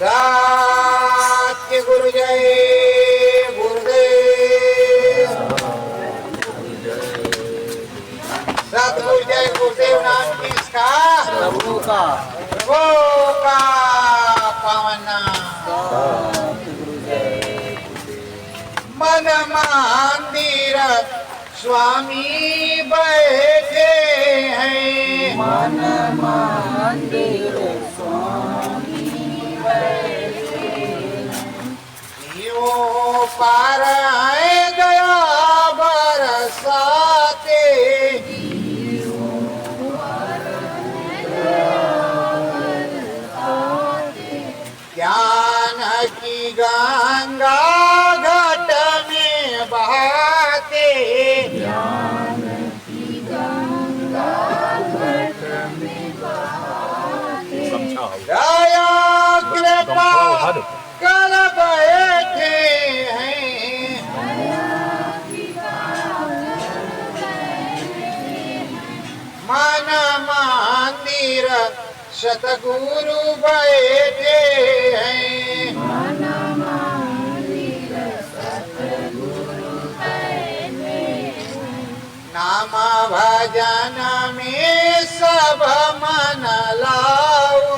सत्य गुरु जय गुरुदेव। सतगुरु जय गुरुदेव नाम किसका? प्रभु का। प्रभु का पावन नाम। मन मंदिर स्वामी बैठे हैं। मन मंदिर स्वामी बैठे यूं पार आए दया बरसाते। ज्ञान की गंगा घट में बहाते। ज्ञान की गंगा घट में बहाते दया कृपा कर बैठे हैं। मन मंदिर सतगुरु बैठे हैं। मन मंदिर सतगुरु बैठे नाम भजन में सब मन लाओ।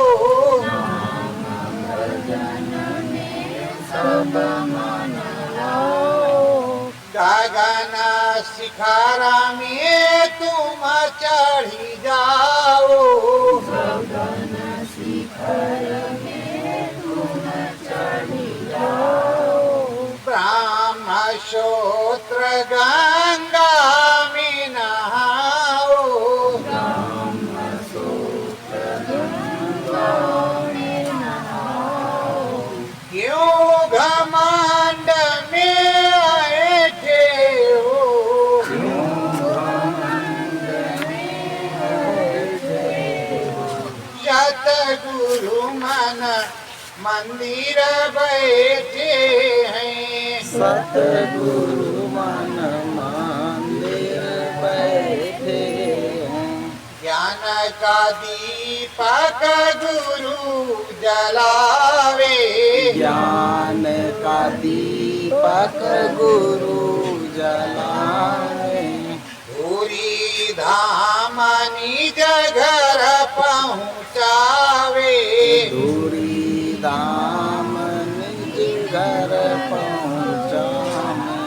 भजन में सब मन लाओ। गगन शिखर में तुम चढ़ी जाओ। गगन शिखर में तुम चढ़ी जाओ। ब्रह्मसूत्र गंगा में नहाओ। ब्रह्मसूत्र गंगा में नहाओ। क्यों घमंड में ऐठे हो। सतगुरु मन मंदिर बैठे हैं। सतगुरु मन मंदिर बैठे हैं। ज्ञान का दीपक गुरु जलावे। ज्ञान का दीपक गुरु जलावे। पूरी धाम निज घर पहुँचावे। दूरी धाम निज घर पहुँचावे।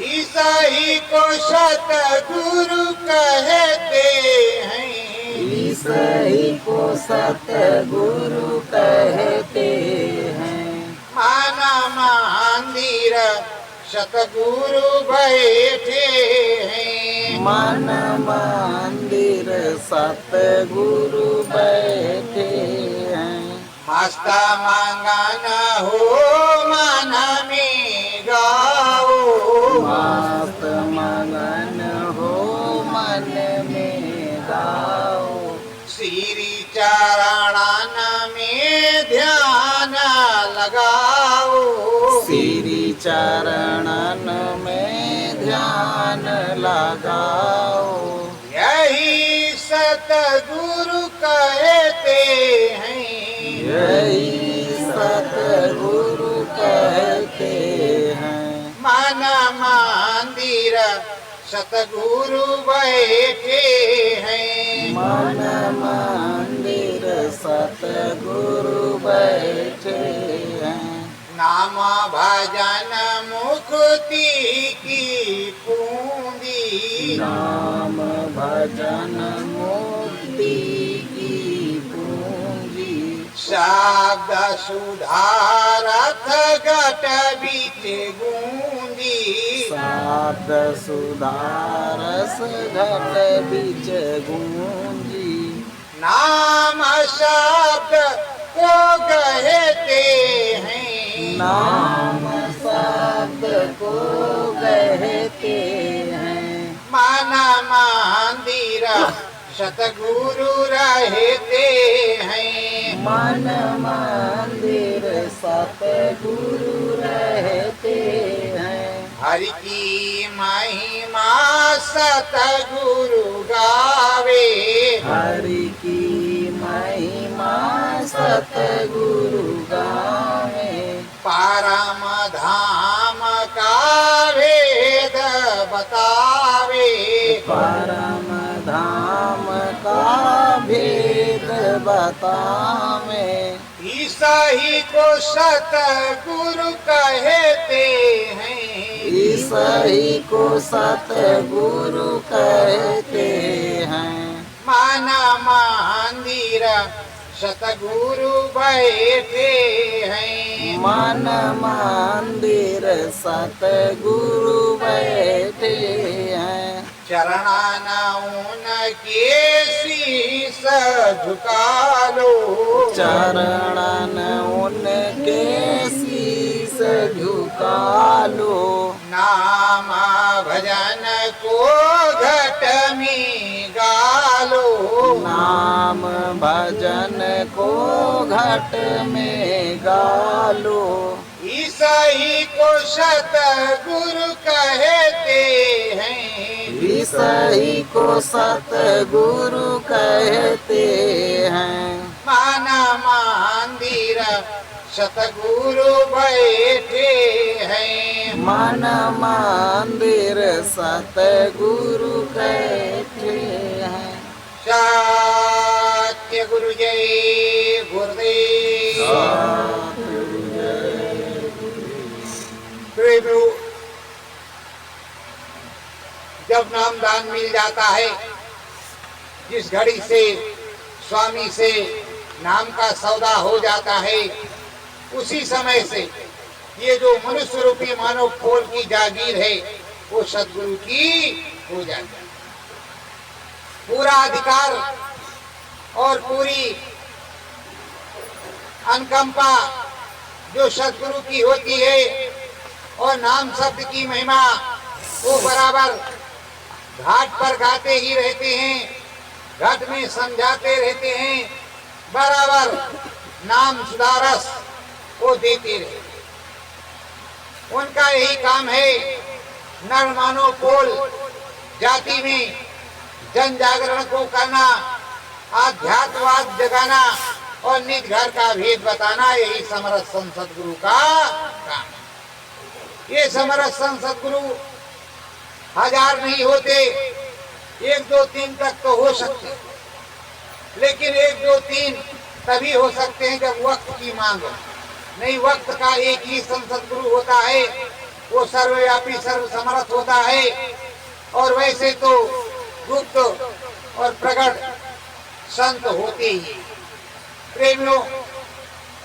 ईसाई को सतगुरु कहते हैं। ईसाई को सतगुरु कहते हैं। मन मंदिर सतगुरु बैठे हैं। मन मंदिर सतगुरु बैठे हैं। मस्त मंगन हो मन में गाओ। मस्त मगन हो मन में गाओ। श्री चरणन में ध्यान लगाओ। श्री चरणन में ध्यान लगाओ। यही सतगुरु कहते हैं। यही सतगुरु कहते हैं। मन मंदिर सतगुरु बैठे हैं। मन मंदिर सतगुरु बैठे हैं। नाम भजन मुक्ति की पूंजी। नाम भजन मुक्ति की पूंजी। शब्द सुधारथ घट बीच गूंजी। शब्द सुधारस घट बीच गूंजी। नाम शब्द को कहते हैं। नाम शब्द को कहते हैं। मन मंदिर सतगुरु रहते हैं। मन मंदिर सतगुरु रहते हैं। हरि की महिमा सतगुरु गावे। हरि की महिमा सतगुरु गावे। परम धाम का भेद बतावे। परम धाम का भेद बतावे। ईसाई को सतगुरु कहते हैं। ईसाई को सतगुरु कहते हैं। मन मंदिर सतगुरु बैठे हैं। मन मंदिर सतगुरु बैठे हैं। चरणान उनके शीस झुका लो। चरणन उनके शीस झुका लो। नाम भजन को घट में गालो। नाम भजन को घट में गालो। ईसाई को सतगुरु कहते हैं। ईसाई को सतगुरु कहते हैं। मन मंदिर सतगुरु बैठे हैं। मन मंदिर सतगुरु कहते हैं। सत्य गुरु जय गुरुदेव। प्रेमियों, जब नामदान मिल जाता है, जिस घड़ी से स्वामी से नाम का सौदा हो जाता है, उसी समय से ये जो मनुष्य रूपी मानव खोल की जागीर है वो सद्गुरु की हो जाती है। पूरा अधिकार और पूरी अनुकंपा जो सद्गुरु की होती है और नाम शब्द की महिमा वो बराबर घाट पर गाते ही रहते हैं, घाट में समझाते रहते हैं, बराबर नाम सुधारस वो देते रहते। उनका यही काम है, नर मानव कोल जाति में जन जागरण को करना, आध्यात्मवाद जगाना और निज घर का भेद बताना, यही समरथ संत सद्गुरु का काम है। ये समरथ संत सद्गुरु हजार नहीं होते, 1 2 3 तक तो हो सकते, लेकिन 1 2 3 तभी हो सकते हैं जब वक्त की मांग हो। नहीं, वक्त का एक ही संत सद्गुरु होता है, वो सर्वव्यापी सर्व समर्थ होता है। और वैसे तो गुप्त और प्रकट संत होते ही। प्रेमियों,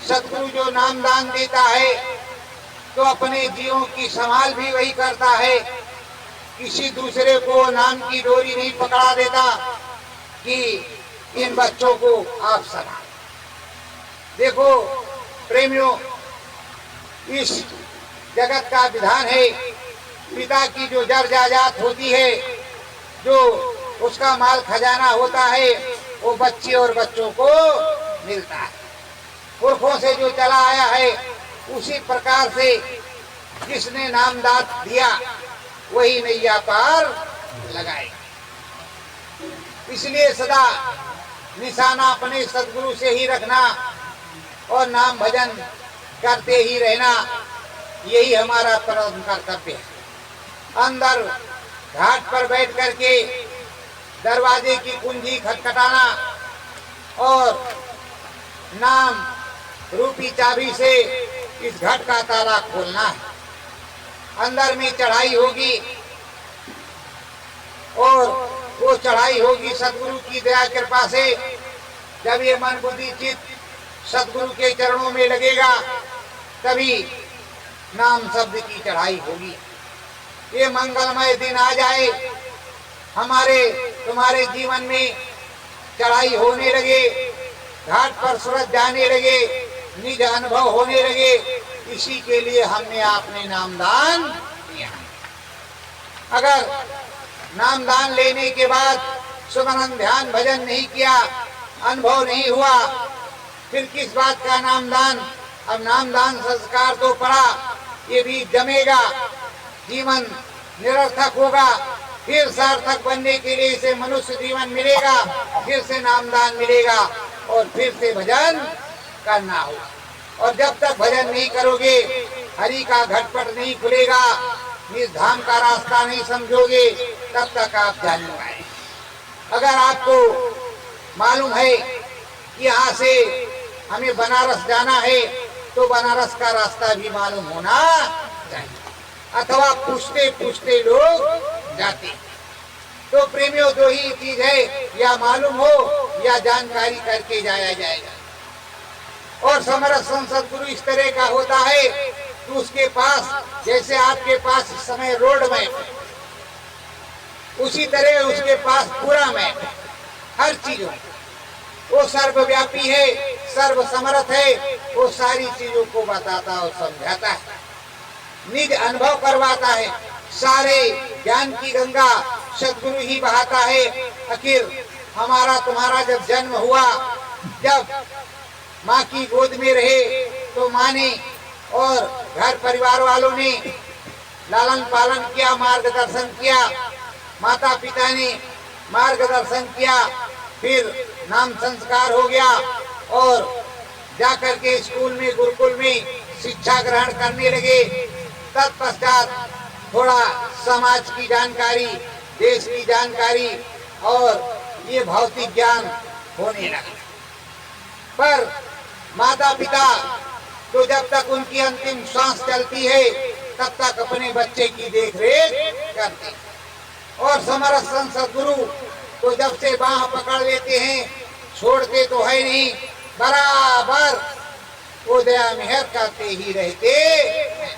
सद्गुरु जो नामदान देता है तो अपने जीवों की संभाल भी वही करता है, किसी दूसरे को नाम की डोरी नहीं पकड़ा देता कि इन बच्चों को आप संभाल। देखो प्रेमियों, इस जगत का विधान है, पिता की जो जड़ जायदाद होती है, जो उसका माल खजाना होता है, वो बच्चे और बच्चों को मिलता है। पुरखों से जो चला आया है उसी प्रकार से जिसने नामदान दिया वही नैया पार लगाए। इसलिए सदा निशाना अपने सद्गुरु से ही रखना और नाम भजन करते ही रहना, यही हमारा परम कर्तव्य है। अंदर घाट पर बैठ करके दरवाजे की कुंजी खटखटाना और नाम रूपी चाबी से इस घट का ताला खोलना है। अंदर में चढ़ाई होगी और वो चढ़ाई होगी सद्गुरु की दया कृपा से। जब ये मन बुद्धि चित्त सद्गुरु के चरणों में लगेगा तभी नाम शब्द की चढ़ाई होगी। ये मंगलमय दिन आ जाए, हमारे तुम्हारे जीवन में चढ़ाई होने लगे, घाट पर सूरज जाने लगे, निज अनुभव होने लगे, इसी के लिए हमने आपने नामदान दिया। अगर नामदान लेने के बाद सुमरन ध्यान भजन नहीं किया, अनुभव नहीं हुआ, फिर किस बात का नामदान। अब नामदान संस्कार तो पड़ा, ये भी जमेगा, जीवन निरर्थक होगा। फिर सार्थक बनने के लिए इसे मनुष्य जीवन मिलेगा, फिर से नामदान मिलेगा और फिर से भजन करना होगा। और जब तक भजन नहीं करोगे, हरि का घटपट नहीं खुलेगा, निज धाम का रास्ता नहीं समझोगे, तब तक आप जान नहीं पाएंगे। अगर आपको मालूम है कि यहाँ से हमें बनारस जाना है, तो बनारस का रास्ता भी मालूम होना चाहिए, अथवा पूछते पूछते लोग जाते। तो प्रेमियों, दो ही चीज है, या मालूम हो या जानकारी करके जाया जाएगा। और समरथ संसद गुरु इस तरह का होता है कि उसके पास, जैसे आपके पास इस समय रोड मैप, उसी तरह उसके पास पूरा मैप, हर चीजों, वो सर्वव्यापी है, सर्व समर्थ है, वो सारी चीजों को बताता और समझाता है, निज अनुभव करवाता है। सारे ज्ञान की गंगा सदगुरु ही बहाता है। आखिर हमारा तुम्हारा जब जन्म हुआ, जब माँ की गोद में रहे, तो माँ ने और घर परिवार वालों ने लालन पालन किया, मार्गदर्शन किया, माता पिता ने मार्गदर्शन किया, फिर नाम संस्कार हो गया और जाकर के स्कूल में, गुरुकुल में शिक्षा ग्रहण करने लगे। तत्पश्चात थोड़ा समाज की जानकारी, देश की जानकारी और ये भौतिक ज्ञान होने लगा। पर माता पिता तो जब तक उनकी अंतिम सांस चलती है, तब तक अपने बच्चे की देखरेख करते। और समरथ संसद गुरु तो जब से बाह पकड़ लेते हैं, छोड़ते तो है नहीं, बराबर वो दया मेहर करते ही रहते हैं।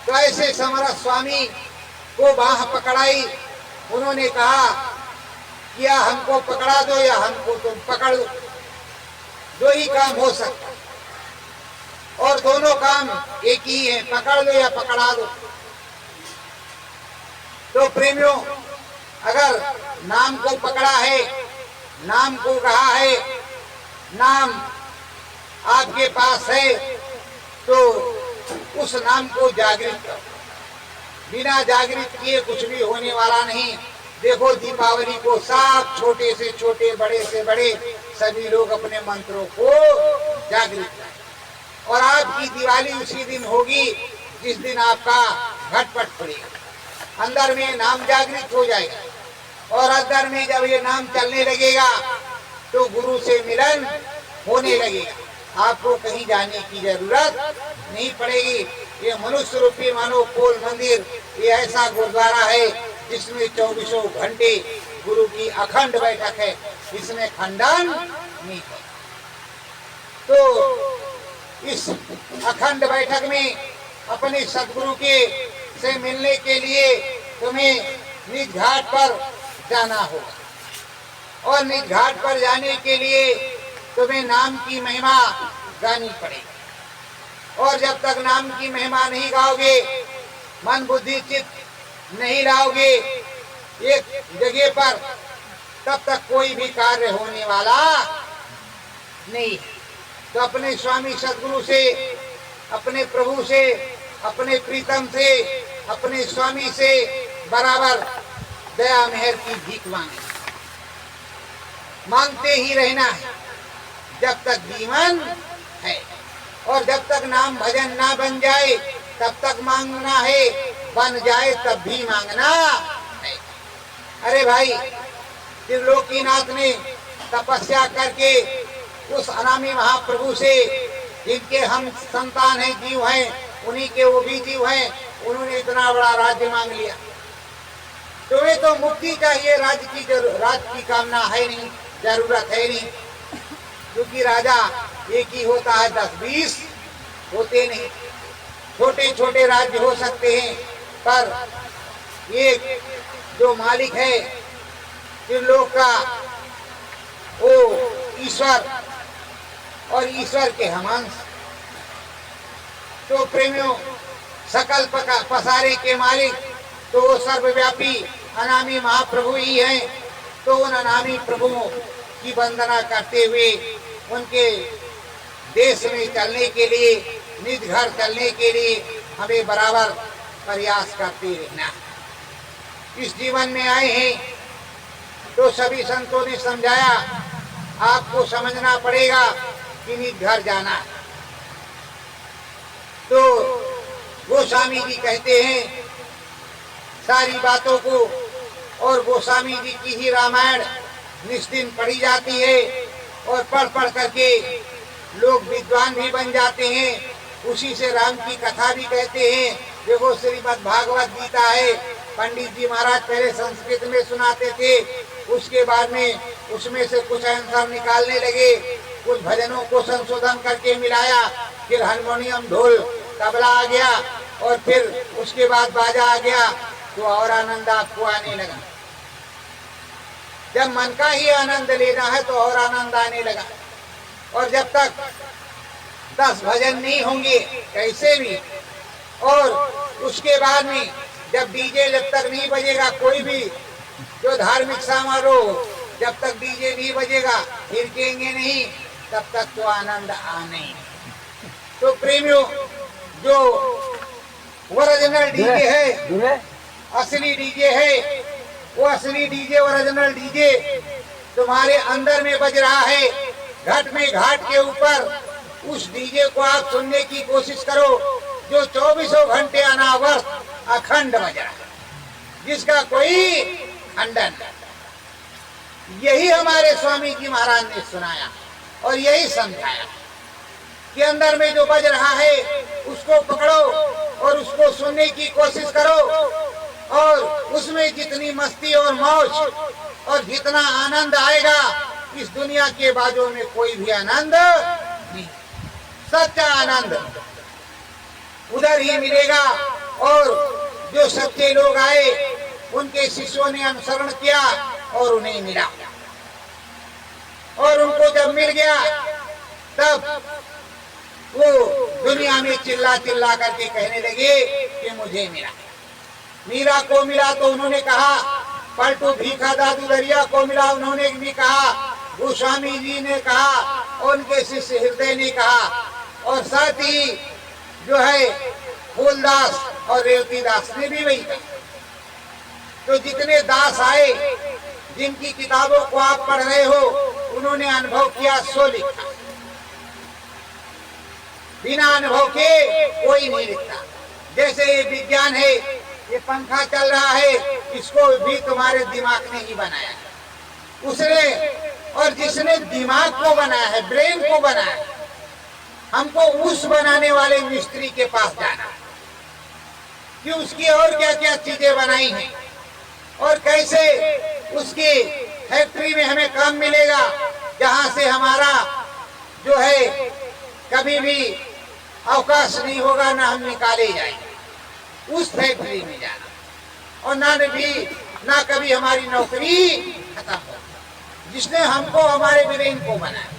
तो ऐसे समरथ स्वामी को बाह पकड़ाई, उन्होंने कहा कि या हमको पकड़ा दो या हमको तुम पकड़ लो, दो ही काम हो सकता, और दोनों काम एक ही है, पकड़ लो या पकड़ा दो। तो प्रेमियों, अगर नाम को पकड़ा है, नाम को कहा है, नाम आपके पास है, तो उस नाम को जागृत करो। बिना जागृत किए कुछ भी होने वाला नहीं। देखो, दीपावली को सब छोटे से छोटे, बड़े से बड़े सभी लोग अपने मंत्रों को जागृत करें। और आपकी दिवाली उसी दिन होगी जिस दिन आपका घटपट पड़ेगा, अंदर में नाम जागृत हो जाएगा। और अंदर में जब ये नाम चलने लगेगा, तो गुरु से मिलन होने लगेगा। आपको कहीं जाने की जरूरत नहीं पड़ेगी। ये मनुष्य रूपी मानो पोल मंदिर, ये ऐसा गुरुद्वारा है जिसमें 24 घंटे गुरु की अखंड बैठक है, इसमें खंडन नहीं है। तो इस अखंड बैठक में अपने सदगुरु के से मिलने के लिए तुम्हें निज घाट पर जाना होगा। और निज घाट पर जाने के लिए तुम्हें नाम की महिमा गानी पड़ेगी। और जब तक नाम की महिमा नहीं गाओगे, मन बुद्धि चित्त नहीं लाओगे एक जगह पर, तब तक कोई भी कार्य होने वाला नहीं। तो अपने स्वामी सदगुरु से, अपने प्रभु से, अपने प्रीतम से, अपने स्वामी से बराबर दया मेहर की भीख मांगे, मांगते ही रहना है जब तक जीवन है। और जब तक नाम भजन ना बन जाए, तब तक मांगना है, बन जाए तब भी मांगना है। अरे भाई, त्रिलोकीनाथ ने तपस्या करके उस अनामी महाप्रभु से, जिनके हम संतान हैं, जीव हैं, उन्हीं के वो भी जीव हैं, उन्होंने इतना बड़ा राज्य मांग लिया। तुम्हें तो मुक्ति चाहिए, राज्य की कामना है नहीं, जरूरत है नहीं। क्योंकि राजा एक ही होता है, 10-20 होते नहीं। छोटे छोटे राज्य हो सकते हैं, पर एक जो मालिक है त्रिलोक का, वो ईश्वर और ईश्वर के हम अंश। तो प्रेमियों, सकल पसारे के मालिक तो वो सर्वव्यापी अनामी महाप्रभु ही हैं। तो उन अनामी प्रभुओं की वंदना करते हुए उनके देश में चलने के लिए, निज घर चलने के लिए हमें बराबर प्रयास करते रहना। इस जीवन में आए हैं तो सभी संतों ने समझाया, आपको समझना पड़ेगा कि निज घर जाना है। तो गोस्वामी जी कहते हैं सारी बातों को, और गोस्वामी जी की ही रामायण निष्दिन पढ़ी जाती है और पढ़ पढ़ करके लोग विद्वान भी बन जाते हैं। उसी से राम की कथा भी कहते हैं। देखो श्रीमद् भागवत गीता है, पंडित जी महाराज पहले संस्कृत में सुनाते थे, उसके बाद में उसमें से कुछ आंसर निकालने लगे, कुछ भजनों को संशोधन करके मिलाया, फिर हारमोनियम ढोल तबला आ गया और फिर उसके बाद बाजा आ गया, तो और आनंद आपको आने लगा। जब मन का ही आनंद लेना है तो और आनंद आने लगा। और जब तक 10 भजन नहीं होंगे कैसे भी, और उसके बाद में जब डीजे जब तक नहीं बजेगा, कोई भी जो धार्मिक समारोह जब तक डीजे नहीं बजेगा, हिरकेंगे नहीं, तब तक तो आनंद आने। तो प्रेमियों, जो ओरिजिनल डीजे है, असली डीजे है, वो असली डीजे ओरिजिनल डीजे तुम्हारे अंदर में बज रहा है, घट में घाट के ऊपर। उस डीजे को आप सुनने की कोशिश करो जो 24 घंटे अनावर्त अखंड बज रहा है, जिसका कोई खंडन नहीं। यही हमारे स्वामी जी महाराज ने सुनाया और यही समझाया कि अंदर में जो बज रहा है उसको पकड़ो और उसको सुनने की कोशिश करो, और उसमें जितनी मस्ती और मौज और जितना आनंद आएगा, इस दुनिया के बाजों में कोई भी आनंद नहीं। सच्चा आनंद उधर ही मिलेगा। और जो सच्चे लोग आए, उनके शिष्यों ने अनुसरण किया और उन्हें मिला, और उनको जब मिल गया तब वो दुनिया में चिल्ला चिल्ला करके कहने लगे कि मुझे मिला। मीरा को मिला तो उन्होंने कहा, पलटू भीखा दादू दरिया को मिला, उन्होंने भी कहा, गोस्वामी जी ने कहा, उनके शिष्य हृदय ने कहा, और साथ ही जो है फूलदास और रेवती दास ने भी वही कहा। तो जितने दास आए, जिनकी किताबों को आप पढ़ रहे हो, उन्होंने अनुभव किया, सो लिखा। बिना अनुभव के कोई नहीं लिखता। जैसे ये विज्ञान है, ये पंखा चल रहा है, इसको भी तुम्हारे दिमाग ने ही बनाया है। उसने और जिसने दिमाग को बनाया है, ब्रेन को बनाया है, हमको उस बनाने वाले मिस्त्री के पास जाना है कि उसकी और क्या क्या चीजें बनाई हैं और कैसे उसकी फैक्ट्री में हमें काम मिलेगा, जहां से हमारा जो है कभी भी अवकाश नहीं होगा, ना हम निकाले जाएंगे। उस फैक्ट्री में जाना, और ना कभी हमारी नौकरी खत्म हो। जिसने हमको हमारे ब्रेन को बनाया,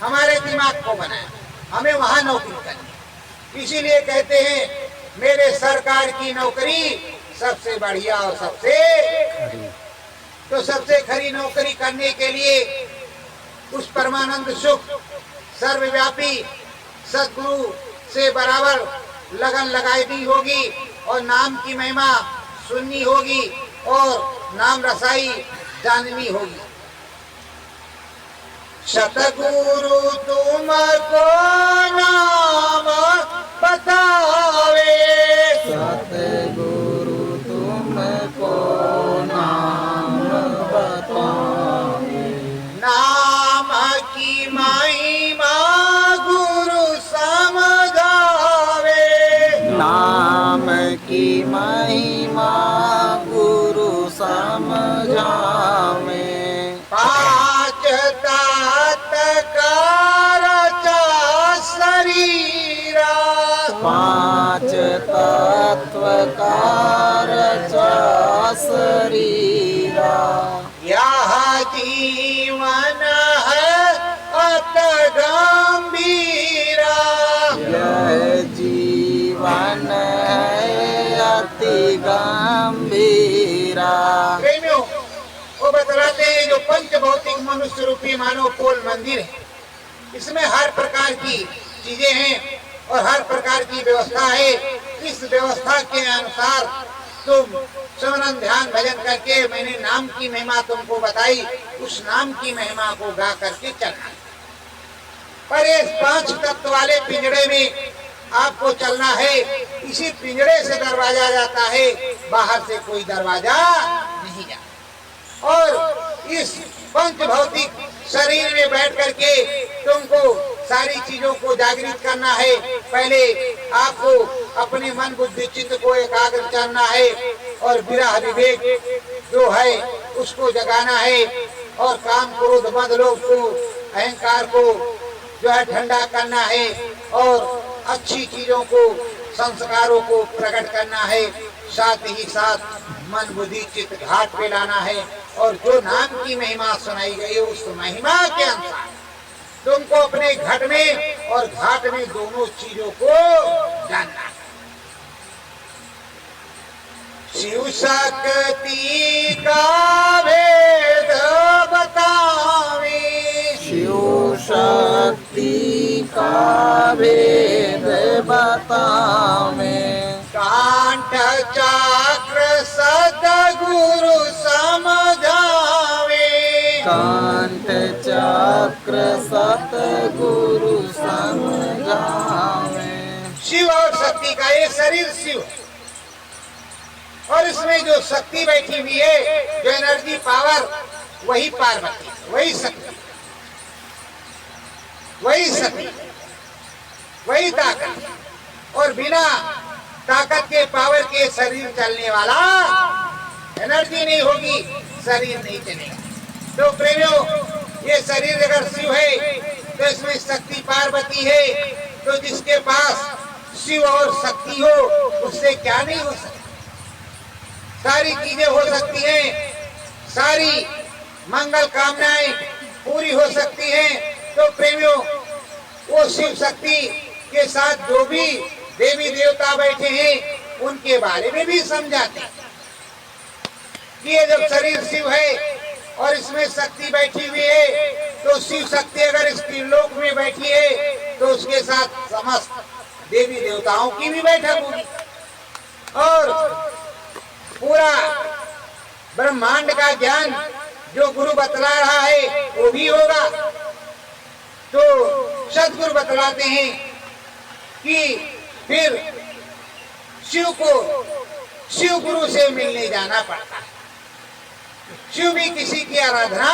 हमारे दिमाग को बनाया, हमें वहां नौकरी करनी। इसीलिए कहते हैं मेरे सरकार की नौकरी सबसे बढ़िया और सबसे खरी नौकरी करने के लिए उस परमानंद सुख सर्वव्यापी सद्गुरु से बराबर लगन लगानी होगी, और नाम की महिमा सुननी होगी, और नाम रसाई जाननी होगी। सतगुरु तुमको नाम बतावे, सतगुरु तुमको नाम बतावे, नाम की महिमा गुरु समझावे, नाम की महिमा गुरु समझावे। पांच तत्व का रचा शरीरा, पांच तत्व का रचा शरीरा, यह जीवन है अत गंभीरा, यह जीवन है अति गंभीरा। प्रेमियों, वो बतलाते हैं जो पंच भौतिक मनुष्य रूपी मानव कोल मंदिर है, इसमें हर प्रकार की चीजें हैं और हर प्रकार की व्यवस्था है। इस व्यवस्था के अनुसार तुम स्मरण ध्यान भजन करके, मैंने नाम की महिमा तुमको बताई, उस नाम की महिमा को गा करके चलना। पर इस 5 तत्व वाले पिंजड़े में आपको चलना है। इसी पिंजड़े से दरवाजा जाता है, बाहर से कोई दरवाजा नहीं जाता। और इस पंच भौतिक शरीर में बैठ करके तुमको सारी चीजों को जागृत करना है। पहले आपको अपने मन बुद्धि चित्त को एकाग्र करना है और विरह विवेक जो है उसको जगाना है और काम क्रोध मद लोभ को अहंकार को जो है ठंडा करना है और अच्छी चीजों को संस्कारों को प्रकट करना है। साथ ही साथ मन बुद्धि चित्त घाट पे लाना है और जो नाम की महिमा सुनाई गई है उस महिमा के अनुसार तुमको अपने घट में और घाट में दोनों चीजों को जानना है। शिव शक्ति का भेद बतावे, शिव शक्ति का भेद बतावे, कांठ चक्र सतगुरु समझावे, कांठ चक्र सतगुरु समझावे। शिव और शक्ति का ये शरीर शिव और इसमें जो शक्ति बैठी हुई है, जो एनर्जी पावर, वही पार्वती, वही शक्ति, वही शक्ति, वही ताकत। और बिना ताकत के पावर के शरीर चलने वाला, एनर्जी नहीं होगी, शरीर नहीं चलेगा। तो प्रेमियों, ये शरीर अगर शिव है तो इसमें शक्ति पार्वती है। तो जिसके पास शिव और शक्ति हो उससे क्या नहीं हो सकता, सारी चीजें हो सकती हैं, सारी मंगल कामनाएं पूरी हो सकती हैं। तो प्रेमियों, वो शिव शक्ति के साथ जो भी देवी देवता बैठे हैं उनके बारे में भी समझाते हैं कि ये जब शरीर शिव है और इसमें शक्ति बैठी हुई है तो शिव शक्ति अगर इस त्रिलोक में बैठी है तो उसके साथ समस्त देवी देवताओं की भी बैठक होगी और पूरा ब्रह्मांड का ज्ञान जो गुरु बतला रहा है वो भी होगा। तो सदगुरु बतलाते हैं कि फिर शिव को शिव गुरु से मिलने जाना पड़ता है। शिव भी किसी की आराधना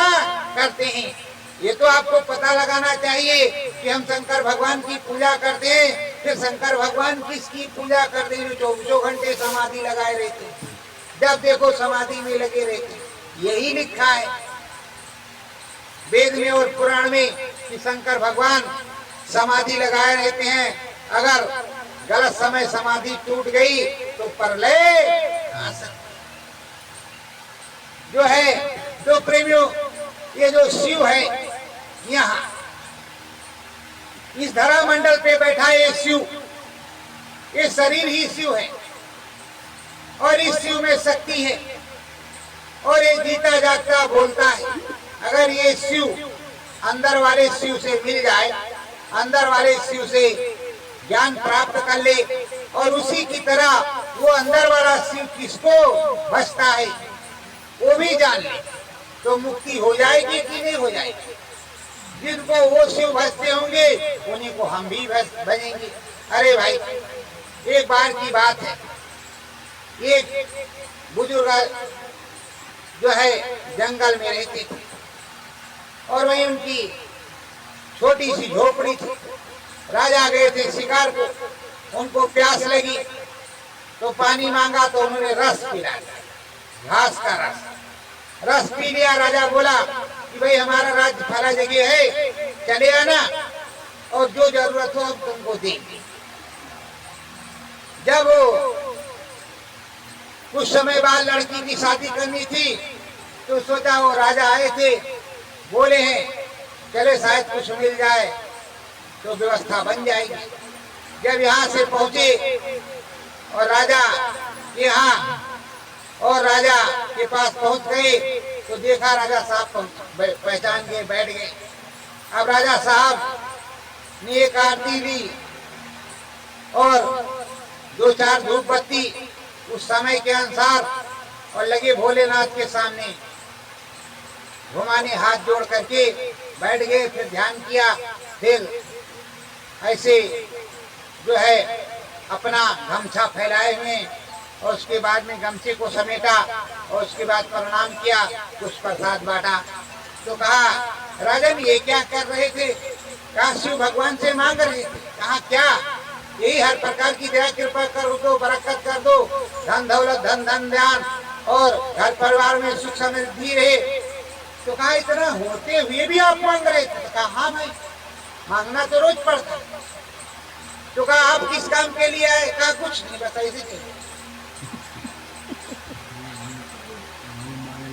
करते हैं। ये तो आपको पता लगाना चाहिए कि हम शंकर भगवान की पूजा करते हैं, फिर शंकर भगवान किसकी पूजा करते हैं? 24 घंटे समाधि लगाए रहते हैं, जब देखो समाधि में लगे रहते हैं। यही लिखा है वेद में और पुराण में कि शंकर भगवान समाधि लगाए रहते हैं। अगर गलत समय समाधि टूट गई तो प्रलय आ सकता जो है। तो प्रेमियों, ये जो शिव है यहाँ इस धरा मंडल पे बैठा है, ये शिव, ये शरीर ही शिव है और इस शिव में शक्ति है और ये जीता जागता बोलता है। अगर ये शिव अंदर वाले शिव से मिल जाए, अंदर वाले शिव से ज्ञान प्राप्त कर ले और उसी की तरह वो अंदर वाला शिव किसको बचता है वो भी जान ले, तो मुक्ति हो जाएगी कि नहीं हो जाएगी। जिनको वो शिव भजते होंगे उन्हीं को हम भी भजेंगे। अरे भाई, एक बार की बात है, एक बुजुर्ग जो है जंगल में रहते थे और वही उनकी छोटी सी झोपड़ी थी। राजा गए थे शिकार को, उनको प्यास लगी तो पानी मांगा तो उन्होंने रस पिलाया, घास का रस पी लिया। राजा बोला कि भाई हमारा राज्य फला जगह है, चले आना और जो जरूरत हो तुमको देंगे। जब कुछ समय बाद लड़की की शादी करनी थी तो सोचा, वो राजा आए थे, बोले हैं चले शायद कुछ मिल जाए तो व्यवस्था बन जाएगी। जब यहाँ से पहुंचे और राजा के पास पहुंच गए तो देखा राजा साहब पहचान गए, बैठ गए। अब राजा साहब ने एक आरती ली और 2-4 धूप बत्ती उस समय के अनुसार और लगे भोलेनाथ के सामने घुमाने, हाथ जोड़ करके बैठ गए। फिर ध्यान किया, फिर ऐसे जो है अपना गमछा फैलाए हुए, और उसके बाद में गमछे को समेटा और उसके बाद प्रणाम किया, कुछ प्रसाद बांटा। तो कहा राजन ये क्या कर रहे थे? कहा शिव भगवान से मांग रहे थे। कहा क्या? यही हर प्रकार की दया कृपा कर दो, बरकत कर दो, धन दौलत धन धन ध्यान और घर परिवार में सुख समृद्धि रहे। तो कहा इतना होते हुए भी आप मांग रहे थे? तो कहा हाँ भाई, मांगना तो रोज पड़ता। तो कहा आप किस काम के लिए आए? कहा कुछ नहीं, बस ऐसे चले,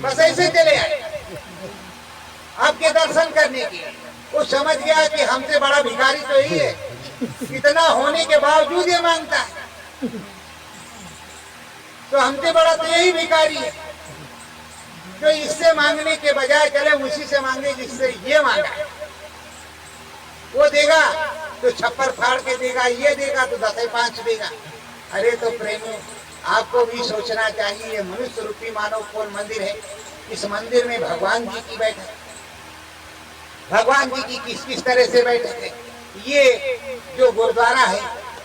बस ऐसे चले आए आपके दर्शन करने के। वो समझ गया कि हमसे बड़ा भिखारी तो यही है, इतना होने के बावजूद ये मांगता है, तो हमसे बड़ा तो यही भिखारी है। तो इससे मांगने के बजाय चले उसी से मांगे जिससे ये मांगा। वो देगा तो छप्पर फाड़ के देगा, ये देगा तो 10-5 देगा। अरे तो प्रेमी, आपको भी सोचना चाहिए, ये मनुष्य रूपी मानव कोल मंदिर है, इस मंदिर में भगवान जी की बैठक, भगवान जी की किस किस तरह से बैठक है। ये जो गुरुद्वारा है,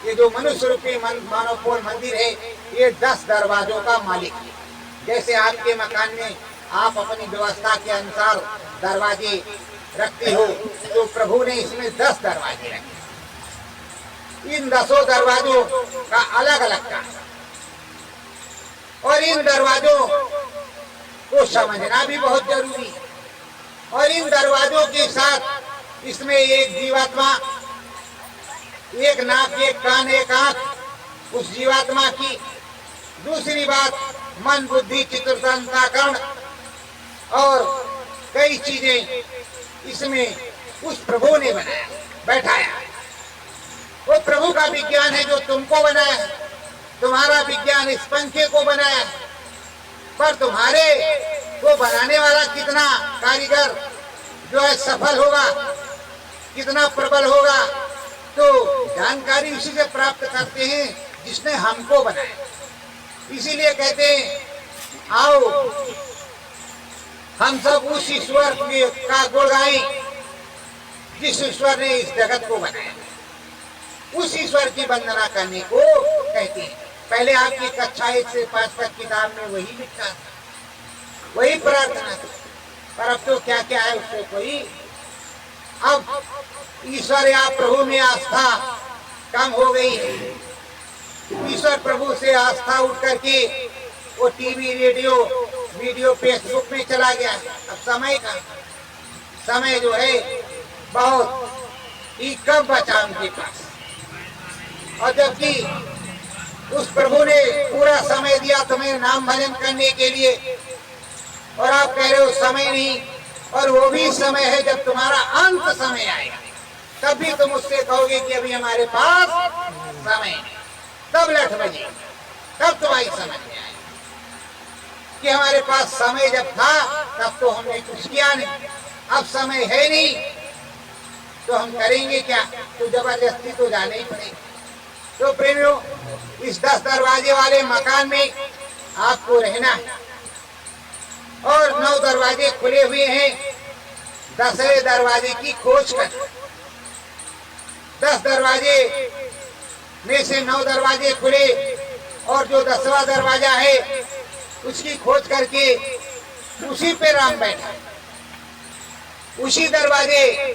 ये जो मनुष्य रूपी मानव कोल मंदिर है, ये 10 दरवाजों का मालिक है। जैसे आपके मकान में आप अपनी व्यवस्था के अनुसार दरवाजे रखते हो, तो प्रभु ने इसमें 10 दरवाजे रखे। इन 10 दरवाजों का अलग अलग काम, और इन दरवाजों को समझना भी बहुत जरूरी है। और इन दरवाजों के साथ इसमें एक जीवात्मा, एक नाक, एक कान, एक आंख उस जीवात्मा की। दूसरी बात, मन बुद्धि चित्तअंतःकरण और कई चीजें इसमें उस प्रभु ने बनाया, बैठाया। वो प्रभु का विज्ञान है जो तुमको बनाया है। तुम्हारा विज्ञान इस पंखे को बनाया है, पर तुम्हारे को बनाने वाला कितना कारीगर जो है सफल होगा, कितना प्रबल होगा, तो जानकारी उसी से प्राप्त करते हैं जिसने हमको बनाया। इसीलिए कहते हैं आओ हम सब उस ईश्वर का गुण गाएं जिस ईश्वर ने इस जगत को बनाया। उस ईश्वर की वंदना करने को कहते हैं। पहले आपकी कक्षा 1 से 5 तक किताब में वही लिखा था, वही प्रार्थना थी, पर अब तो क्या क्या है उससे कोई। अब ईश्वर या प्रभु में आस्था कम हो गई है। ईश्वर प्रभु से आस्था उठ करके वो टीवी, रेडियो, वीडियो, फेसबुक में चला गया। अब समय का समय जो है बहुत ही कम बचा उनके पास, और जबकि उस प्रभु ने पूरा समय दिया तुम्हें नाम भजन करने के लिए, और आप कह रहे हो समय नहीं। और वो भी समय है जब तुम्हारा अंत समय आएगा, तब भी तुम उससे कहोगे कि अभी हमारे पास समय नहीं। तब लठ बजेगी, तब तुम्हारी समझ में आएगी कि हमारे पास समय जब था तब तो हमने कुछ किया नहीं, अब समय है नहीं तो हम करेंगे क्या? तो जबरदस्ती तो जाने ही पड़ेगा। तो प्रेमियों, इस 10 दरवाजे वाले मकान में आपको रहना है, और 9 दरवाजे खुले हुए हैं। 10वें दरवाजे की खोज कर, 10 दरवाजे में से 9 दरवाजे खुले, और जो 10वां दरवाजा है उसकी खोज करके उसी पे राम बैठा। उसी दरवाजे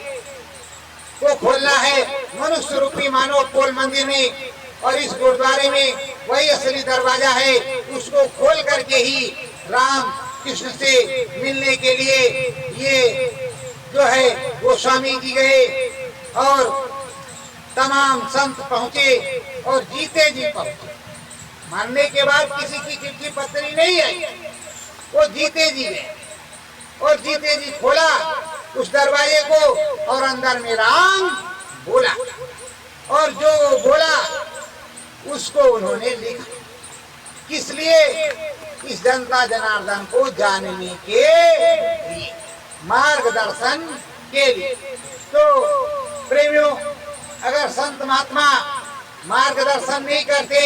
को खोलना है मनुष्य रूपी मानव कोल मंदिर में, और इस गुरुद्वारे में वही असली दरवाजा है। उसको खोल करके ही राम कृष्ण से मिलने के लिए ये जो है वो स्वामी जी गए, और तमाम संत पहुंचे, और जीते जी पहुंचे। मानने के बाद किसी की चिट्ठी पत्री नहीं आई, वो जीते जी गए, और जीते जी खोला उस दरवाजे को, और अंदर में राम बोला, और जो बोला उसको उन्होंने लिखा। किस लिए? इस जनता जनार्दन को जानने के लिए, मार्गदर्शन के लिए। तो प्रेमियों, अगर संत महात्मा मार्गदर्शन नहीं करते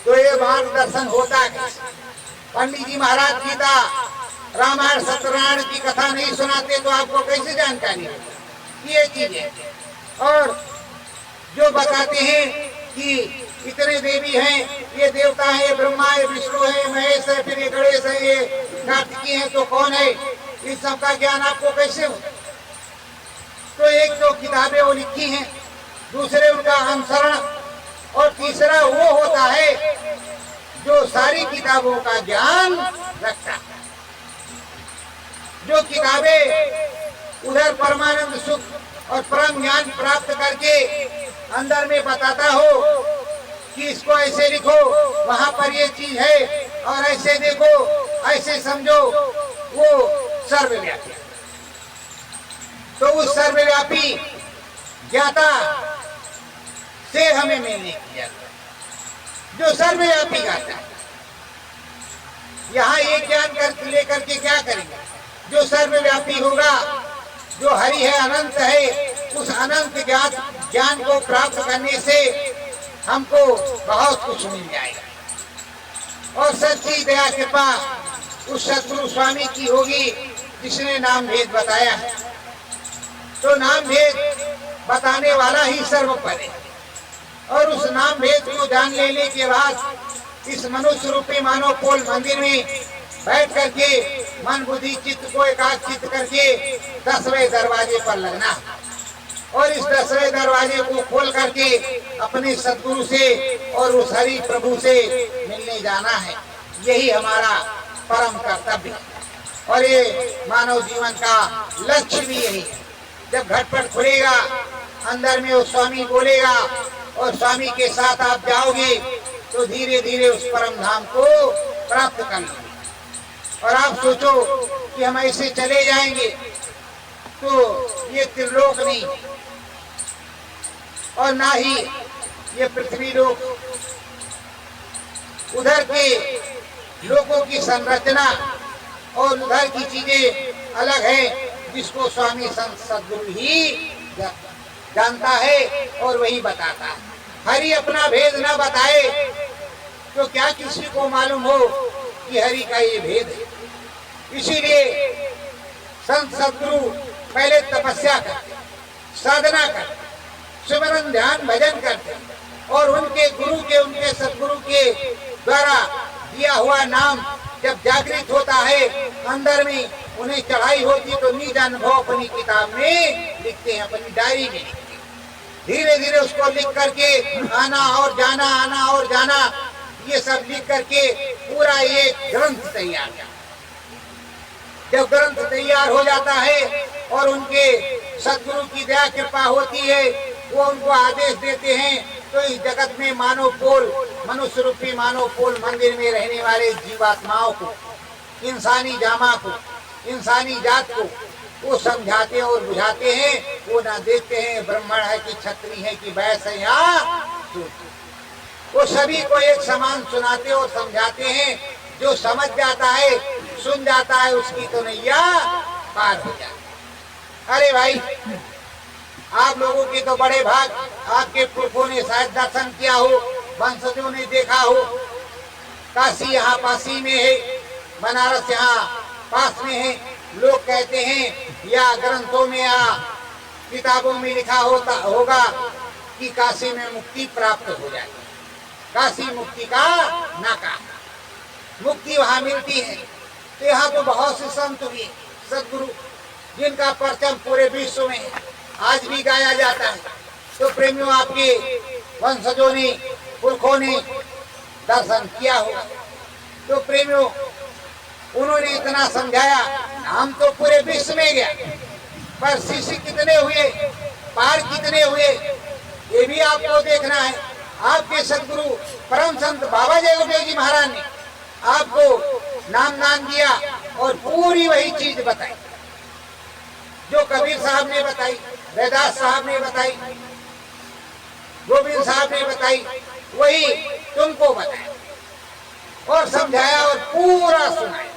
तो ये मार्गदर्शन होता है। पंडित जी महाराज गीता, रामायण, सत्यनारायण की कथा नहीं सुनाते तो आपको कैसे जानकारी होगी ये चीजें। और बताते हैं कि इतने देवी हैं, ये देवता है, ये ब्रह्मा है, विष्णु है, महेश है, फिर ये गणेश है, ये कार्तिकीय है, तो कौन है? इन सब का ज्ञान आपको कैसे हो? तो एक तो किताबें वो लिखी हैं, दूसरे उनका अनुसरण, और तीसरा वो होता है जो सारी किताबों का ज्ञान रखता है। जो किताबें उधर परमानंद सुख और परम ज्ञान प्राप्त करके अंदर में बताता हो कि इसको ऐसे लिखो, वहां पर ये चीज है, और ऐसे देखो, ऐसे समझो, वो सर्वव्यापी। तो उस सर्वव्यापी ज्ञाता से हमें मिलने की जरूरत, जो सर्वव्यापी ज्ञाता है। यहाँ एक ज्ञान कर लेकर के क्या करेंगे? जो सर्वव्यापी होगा, जो हरि है, अनंत है, उस अनंत ज्ञान को प्राप्त करने से हमको बहुत कुछ मिल जाएगा। और सच्ची दया कृपा उस सतगुरु स्वामी की होगी जिसने नाम भेद बताया है। तो नाम भेद बताने वाला ही सर्वोपरि है, और उस नाम भेद को जान लेने के बाद इस मनुष्य रूपी मानव पोल मंदिर में बैठ करके मन बुद्धि चित्त को एकाग्रचित्त करके 10वें दरवाजे पर लगना, और इस 10वें दरवाजे को खोल करके अपने सद्गुरु से और उस हरि प्रभु से मिलने जाना है। यही हमारा परम कर्तव्य है, और ये मानव जीवन का लक्ष्य भी यही है। जब घटपट खुलेगा, अंदर में वो स्वामी बोलेगा, और स्वामी के साथ आप जाओगे तो धीरे धीरे उस परम धाम को प्राप्त कर लेंगे। और आप सोचो कि हम ऐसे चले जाएंगे तो ये त्रिलोक नहीं, और ना ही ये पृथ्वी लोक, उधर के लोगों की संरचना और उधर की चीजें अलग है, जिसको स्वामी संत सद्गुरु ही जानता है और वही बताता है। हरि अपना भेद न बताए तो क्या किसी को मालूम हो कि हरि का ये भेद है? इसीलिए संत सद्गुरु पहले तपस्या करते, साधना करते, सिमरन ध्यान भजन करते, और उनके गुरु के, उनके सद्गुरु के द्वारा दिया हुआ नाम जब जागृत होता है अंदर में, उन्हें चढ़ाई होती तो निज अनुभव अपनी किताब में लिखते हैं, अपनी डायरी में लिखते हैं। धीरे धीरे उसको लिख करके आना और जाना, आना और जाना, ये सब लिख करके पूरा एक ग्रंथ तैयार किया। जब ग्रंथ तैयार हो जाता है और उनके सद्गुरु की दया कृपा होती है, वो उनको आदेश देते हैं, तो इस जगत में मानव पोल, मनुष्य रूपी मानव पोल मंदिर में रहने वाले जीवात्माओं को, इंसानी जामा को, इंसानी जात को वो समझाते हैं और बुझाते हैं। वो ना देखते हैं ब्राह्मण है कि क्षत्रिय है कि वैश्य है, यहाँ वो सभी को एक समान सुनाते और समझाते हैं। जो समझ जाता है, सुन जाता है, उसकी तो नैया पार हो जाती। अरे भाई, आप लोगों के तो बड़े भाग, आपके पुरखों ने शायद दर्शन किया हो, वंशजों ने देखा हो। काशी यहाँ पासी में है, बनारस यहाँ पास में है। लोग कहते हैं या ग्रंथों में या किताबों में लिखा होगा कि काशी में मुक्ति प्राप्त हो जाए। काशी मुक्ति का नाका, मुक्ति वहाँ मिलती है। तो यहाँ तो बहुत से संत हुए सदगुरु, जिनका परचम पूरे विश्व में आज भी गाया जाता है। तो प्रेमियों, आपके वंशजों ने, पुरखों ने दर्शन किया होगा। तो प्रेमियों, उन्होंने इतना समझाया, नाम तो पूरे विश्व में गया, पर शिष्य कितने हुए, पार कितने हुए, ये भी आपको देखना है। आपके सदगुरु परम संत बाबा जय जी महाराज ने आपको नाम दिया और पूरी वही चीज बताई जो कबीर साहब ने बताई, रैदास साहब ने बताई, गोविंद साहब ने बताई, वही तुमको बताया और समझाया और पूरा सुनाया।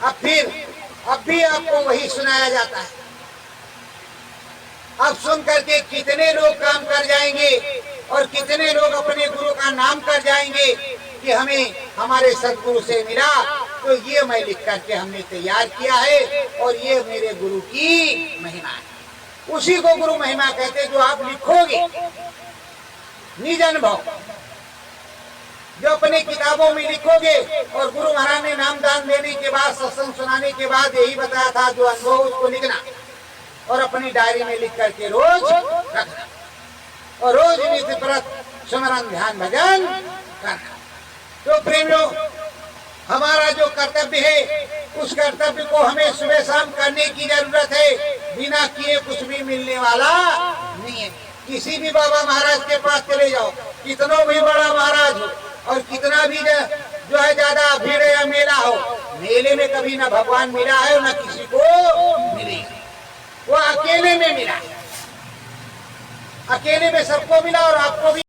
अब भी आपको वही सुनाया जाता है। अब सुन करके कितने लोग काम कर जाएंगे और कितने लोग अपने गुरु का नाम कर जाएंगे कि हमें हमारे सदगुरु से मिला। तो ये मैं लिख करके हमने तैयार किया है और ये मेरे गुरु की महिमा है। उसी को गुरु महिमा कहते, जो आप लिखोगे निज अनुभव, जो अपने किताबों में लिखोगे। और गुरु महाराज ने नाम दान देने के बाद, सत्संग सुनाने के बाद यही बताया था, जो अनुभव उसको लिखना और अपनी डायरी में लिख करके रोज रखना, और रोज नित्य व्रत स्मरण ध्यान भजन करना। तो प्रेमियों, हमारा जो कर्तव्य है, उस कर्तव्य को हमें सुबह शाम करने की जरूरत है। बिना किए कुछ भी मिलने वाला नहीं है। किसी भी बाबा महाराज के पास चले जाओ, कितना भी बड़ा महाराज हो और कितना भी जो है ज्यादा भीड़ या मेला हो, मेले में कभी ना भगवान मिला है ना किसी को मिलेगा। वो अकेले में मिला, अकेले में सबको मिला और आपको भी